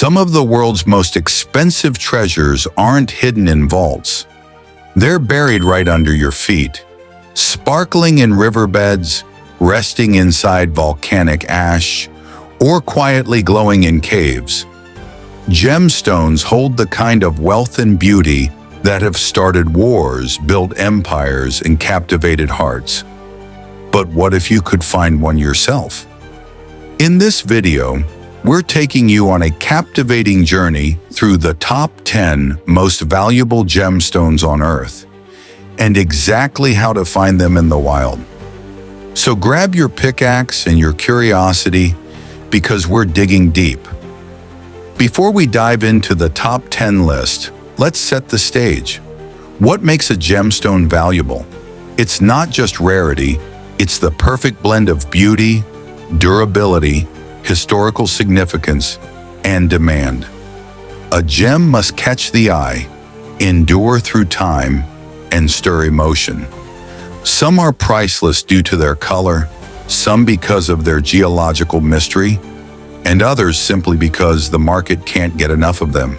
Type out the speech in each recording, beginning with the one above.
Some of the world's most expensive treasures aren't hidden in vaults. They're buried right under your feet, sparkling in riverbeds, resting inside volcanic ash, or quietly glowing in caves. Gemstones hold the kind of wealth and beauty that have started wars, built empires, and captivated hearts. But what if you could find one yourself? In this video, we're taking you on a captivating journey through the top 10 most valuable gemstones on Earth, and exactly how to find them in the wild. So grab your pickaxe and your curiosity, because we're digging deep. Before we dive into the top 10 list, let's set the stage. What makes a gemstone valuable? It's not just rarity, it's the perfect blend of beauty, durability, historical significance, and demand. A gem must catch the eye, endure through time, and stir emotion. Some are priceless due to their color, some because of their geological mystery, and others simply because the market can't get enough of them.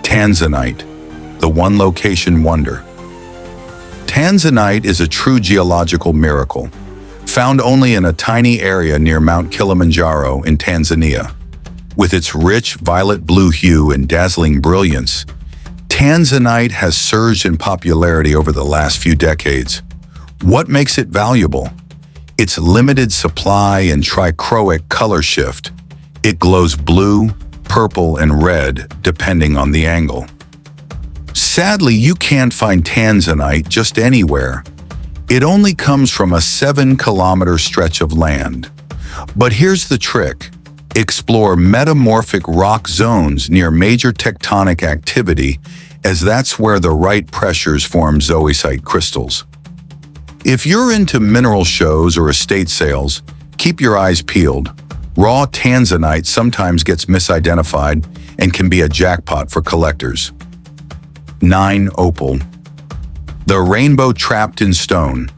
Tanzanite, the one-location wonder. Tanzanite is a true geological miracle, found only in a tiny area near Mount Kilimanjaro in Tanzania. With its rich violet-blue hue and dazzling brilliance, Tanzanite has surged in popularity over the last few decades. What makes it valuable? Its limited supply and trichroic color shift. It glows blue, purple, and red, depending on the angle. Sadly, you can't find Tanzanite just anywhere. It only comes from a 7-kilometer stretch of land. But here's the trick. Explore metamorphic rock zones near major tectonic activity, as that's where the right pressures form zoisite crystals. If you're into mineral shows or estate sales, keep your eyes peeled. Raw Tanzanite sometimes gets misidentified and can be a jackpot for collectors. 9. Opal, the rainbow trapped in stone.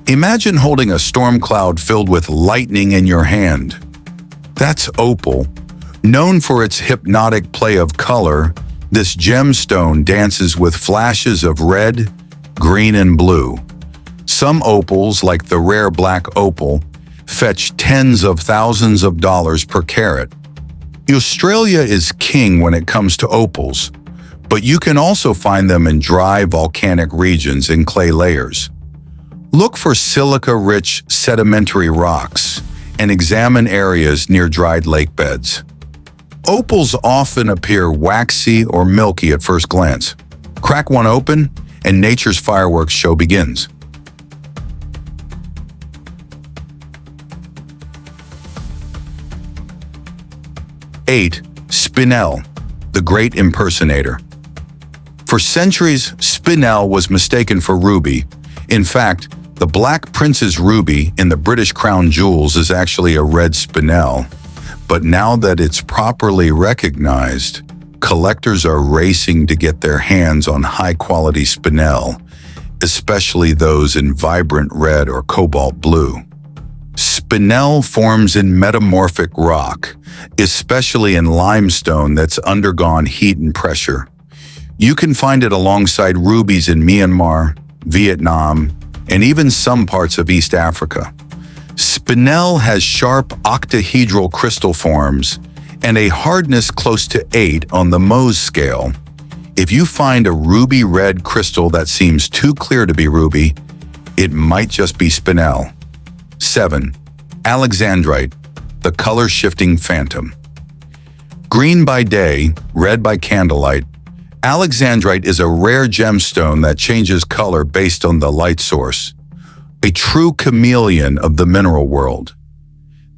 Imagine holding a storm cloud filled with lightning in your hand. That's opal. Known for its hypnotic play of color, this gemstone dances with flashes of red, green, and blue. Some opals, like the rare black opal, fetch tens of thousands of dollars per carat. Australia is king when it comes to opals, but you can also find them in dry volcanic regions in clay layers. Look for silica-rich sedimentary rocks and examine areas near dried lake beds. Opals often appear waxy or milky at first glance. Crack one open, and nature's fireworks show begins. 8. Spinel, the great impersonator. For centuries, Spinel was mistaken for ruby. In fact, the Black Prince's ruby in the British crown jewels is actually a red spinel. But now that it's properly recognized, collectors are racing to get their hands on high-quality spinel, especially those in vibrant red or cobalt blue. Spinel forms in metamorphic rock, especially in limestone that's undergone heat and pressure. You can find it alongside rubies in Myanmar, Vietnam, and even some parts of East Africa. Spinel has sharp octahedral crystal forms and a hardness close to 8 on the Mohs scale. If you find a ruby red crystal that seems too clear to be ruby, it might just be Spinel. 7. Alexandrite, the color-shifting phantom. Green by day, red by candlelight, Alexandrite is a rare gemstone that changes color based on the light source, a true chameleon of the mineral world.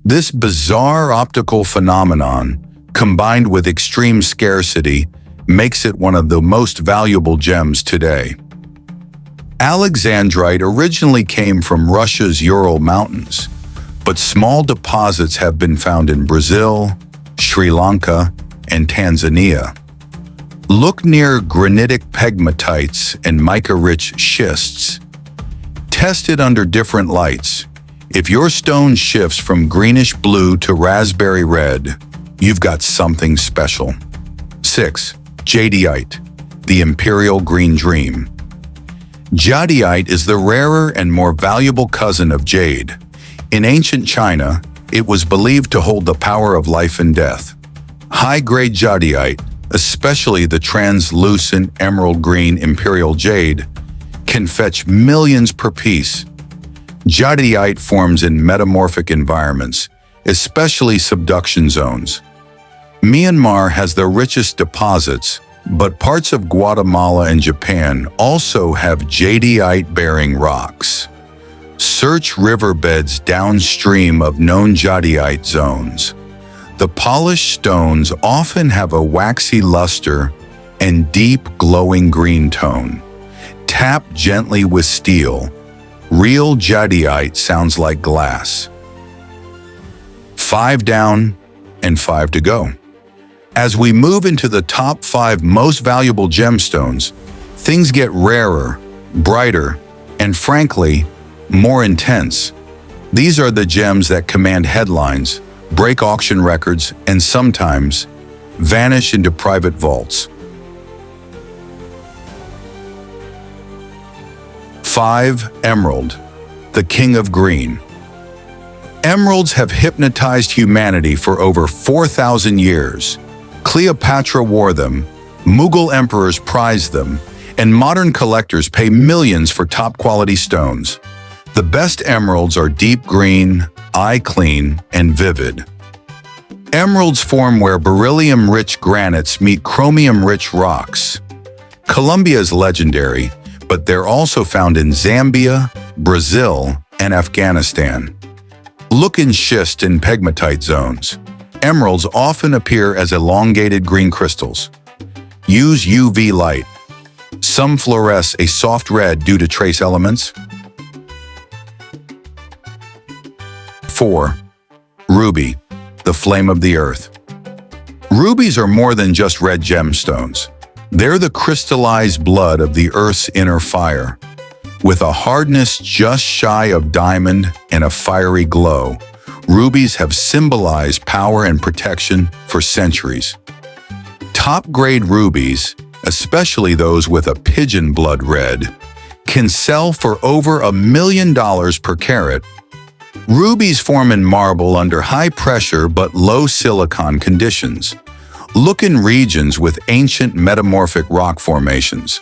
This bizarre optical phenomenon, combined with extreme scarcity, makes it one of the most valuable gems today. Alexandrite originally came from Russia's Ural Mountains, but small deposits have been found in Brazil, Sri Lanka, and Tanzania. Look near granitic pegmatites and mica-rich schists. Test it under different lights. If your stone shifts from greenish blue to raspberry red, you've got something special. 6. Jadeite, the imperial green dream. Jadeite is the rarer and more valuable cousin of jade. In ancient China, it was believed to hold the power of life and death. High-grade jadeite, especially the translucent emerald green imperial jade, can fetch millions per piece. Jadeite forms in metamorphic environments, especially subduction zones. Myanmar has the richest deposits, but parts of Guatemala and Japan also have jadeite-bearing rocks. Search riverbeds downstream of known jadeite zones. The polished stones often have a waxy luster and deep glowing green tone. Tap gently with steel. Real jadeite sounds like glass. 5 down and 5 to go. As we move into the top 5 most valuable gemstones, things get rarer, brighter, and frankly, more intense. These are the gems that command headlines, break auction records, and sometimes vanish into private vaults. 5. Emerald, the king of green. Emeralds have hypnotized humanity for over 4,000 years. Cleopatra wore them, Mughal emperors prized them, and modern collectors pay millions for top-quality stones. The best emeralds are deep green, eye-clean, and vivid. Emeralds form where beryllium-rich granites meet chromium-rich rocks. Colombia is legendary, but they're also found in Zambia, Brazil, and Afghanistan. Look in schist and pegmatite zones. Emeralds often appear as elongated green crystals. Use UV light. Some fluoresce a soft red due to trace elements. 4. Ruby, the flame of the earth. Rubies are more than just red gemstones. They're the crystallized blood of the Earth's inner fire. With a hardness just shy of diamond and a fiery glow, rubies have symbolized power and protection for centuries. Top-grade rubies, especially those with a pigeon blood red, can sell for over $1 million per carat. Rubies form in marble under high pressure but low silicon conditions. Look in regions with ancient metamorphic rock formations.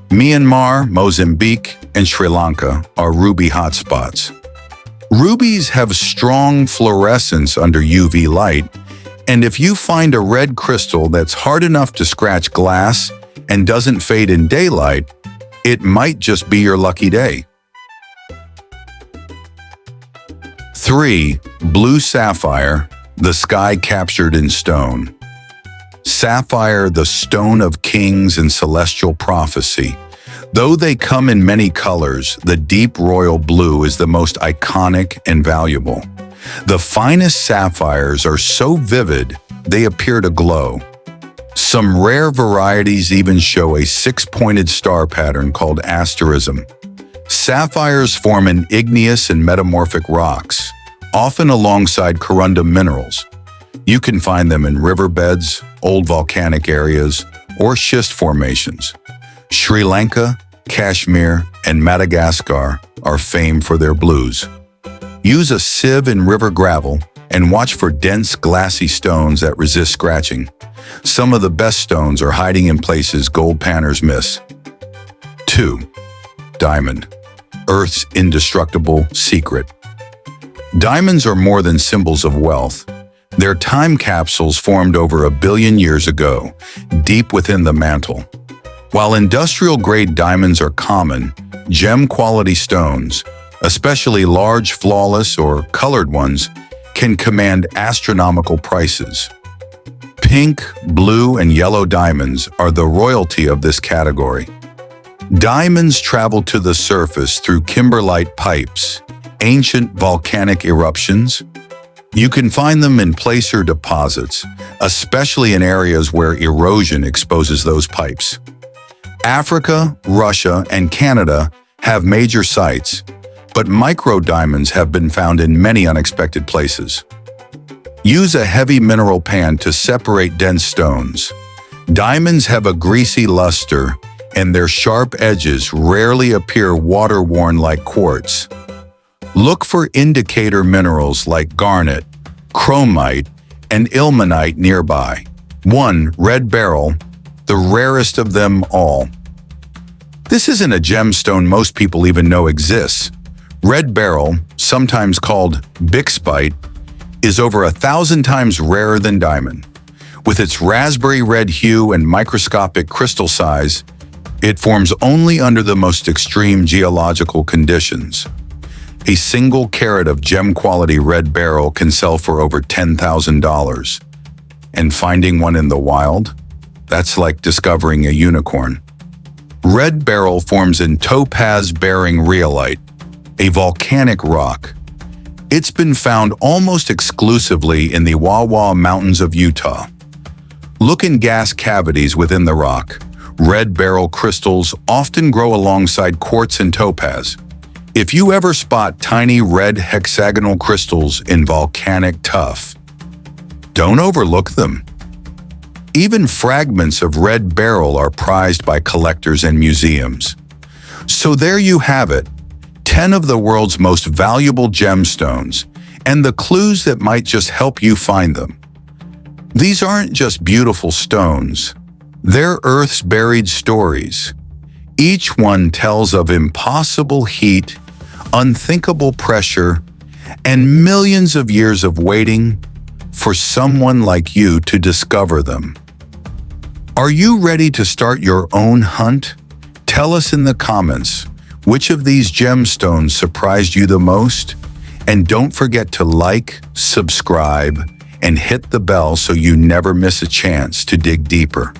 Myanmar, Mozambique, and Sri Lanka are ruby hotspots. Rubies have strong fluorescence under UV light, and if you find a red crystal that's hard enough to scratch glass and doesn't fade in daylight, it might just be your lucky day. 3. Blue sapphire, the sky captured in stone. Sapphire, the stone of kings and celestial prophecy. Though they come in many colors, the deep royal blue is the most iconic and valuable. The finest sapphires are so vivid, they appear to glow. Some rare varieties even show a 6-pointed star pattern called asterism. Sapphires form in igneous and metamorphic rocks, often alongside corundum minerals. You can find them in riverbeds, old volcanic areas, or schist formations. Sri Lanka, Kashmir, and Madagascar are famed for their blues. Use a sieve in river gravel and watch for dense, glassy stones that resist scratching. Some of the best stones are hiding in places gold panners miss. 2. Diamond, Earth's indestructible secret. Diamonds are more than symbols of wealth. They're time capsules formed over 1 billion years ago, deep within the mantle. While industrial-grade diamonds are common, gem-quality stones, especially large, flawless, or colored ones, can command astronomical prices. Pink, blue, and yellow diamonds are the royalty of this category. Diamonds travel to the surface through kimberlite pipes, ancient volcanic eruptions. You can find them in placer deposits, especially in areas where erosion exposes those pipes. Africa, Russia, and Canada have major sites. but micro-diamonds have been found in many unexpected places. Use a heavy mineral pan to separate dense stones. Diamonds have a greasy luster, and their sharp edges rarely appear water-worn like quartz. Look for indicator minerals like garnet, chromite, and ilmenite nearby. 1. Red beryl, the rarest of them all. This isn't a gemstone most people even know exists. Red beryl, sometimes called bixbyite, is over 1,000 times rarer than diamond. With its raspberry red hue and microscopic crystal size, it forms only under the most extreme geological conditions. A single carat of gem-quality red beryl can sell for over $10,000. And finding one in the wild? That's like discovering a unicorn. Red beryl forms in topaz-bearing rhyolite, a volcanic rock. It's been found almost exclusively in the Wawa Mountains of Utah. Look in gas cavities within the rock. Red beryl crystals often grow alongside quartz and topaz. If you ever spot tiny red hexagonal crystals in volcanic tuff, don't overlook them. Even fragments of red beryl are prized by collectors and museums. So there you have it, 10 of the world's most valuable gemstones, and the clues that might just help you find them. These aren't just beautiful stones. They're Earth's buried stories. Each one tells of impossible heat, unthinkable pressure, and millions of years of waiting for someone like you to discover them. Are you ready to start your own hunt? Tell us in the comments which of these gemstones surprised you the most, and don't forget to like, subscribe, and hit the bell so you never miss a chance to dig deeper.